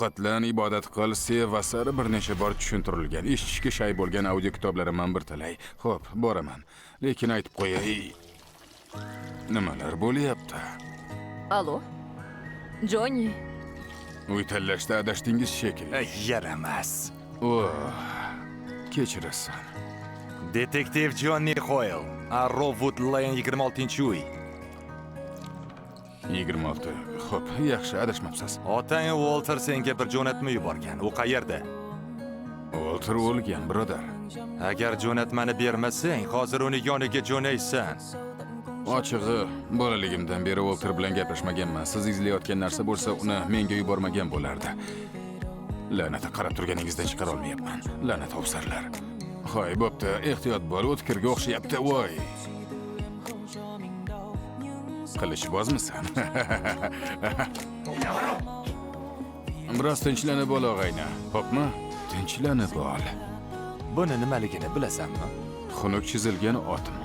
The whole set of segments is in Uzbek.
Diqqatlan ibodat qil, sev va sari bir necha bor tushuntirilgan. Eshitishga shay bo'lgan audio kitoblarimdan bir talay. Xo'p, boraman. Lekin aytib qo'yay. Nimalar bo'lyapti? Alo? Jonni? Uy tanlashda adashdingiz shekilli. Yaramas. Kechirasan. Detektiv Jonni Hoyle. Arrowwood Lane 26-uy. 26. Xo'p, yaxshi, adashmabsiz. Otang Walter senga bir jo'natma yuborgan. U qayerda? Walter o'lgan, birodar. Agar jo'natmani bermasang, hozir uni yoniga jo'naysan. Ochig'i, bolaligimdan beri Walter bilan gaplashmaganman. Siz izlayotgan narsa bo'lsa, uni menga yubormagan bo'lardi. La'nata, qarab turganingizdan chiqara olmayapman. La'nat ovsarlar. Hoy, bo'pti, ehtiyot bo'l, o'tkirga o'xshayapti, voy. Qilichbozmisan? Biroz tinchlanib ol, og'ayni. Xo'pmi? Tinchlanib ol. Buni nimaligini bilasanmi? Xunuk chizilgan otmi?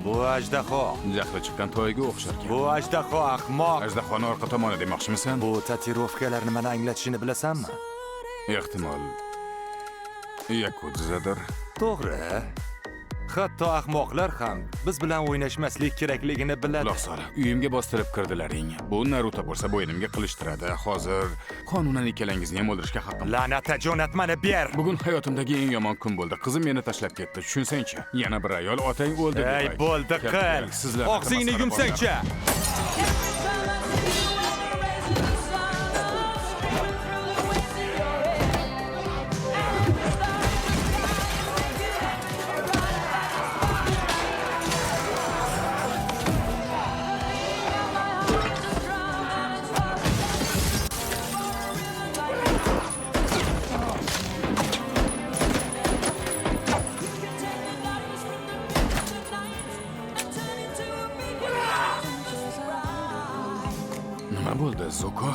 Bu ajdaho. Jahli chiqqan toyga o'xsharkan. Bu ajdaho ahmoq. Ajdahoni orqa tomoni demoqchimisan? Bu tatuirovkalar nimani anglatishini bilasanmi? Ehtimol Yakuzadir. To'g'ri. Hatto ahmoqlar ham biz bilan o'ynashmaslik kerakligini biladi. Quloq sol, uyimga bostirib kirdilaring. Bu Naruto bo'lsa bo'ynimga qilishtiradi. Hozir qonunan ikkalangizni ham o'ldirishga haqqim. La'nata, jo'natmani ber. Bugun hayotimdagi eng yomon kun bo'ldi. Qizim meni tashlab ketdi. Tushunsang-chi. Yana bir ayol otang o'ldi deb. Ey, bo'ldi, qil. Og'zingni yumsang-chi. Nima bo'ldi, Zuko?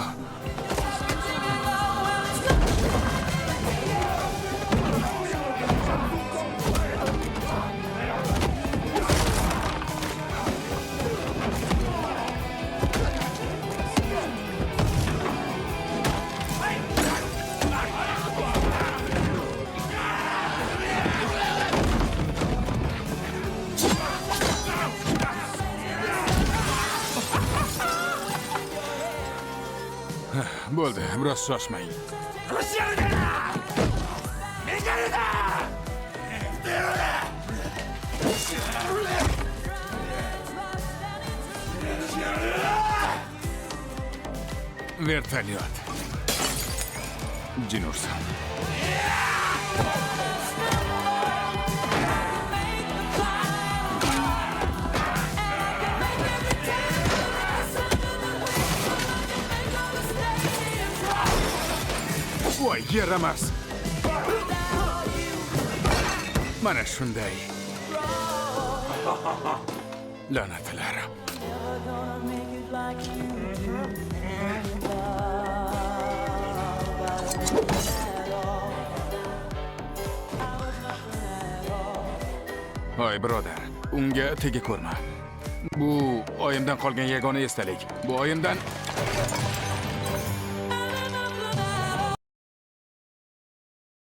Bo'ldi, biroz shoshmang. Vertolyot. Jinursan. Voy, yaramas. Mana shunday. La'natlar. Hoy, birodar, unga tega ko'rma. Bu oyimdan qolgan yagona esdalik. Bu oyimdan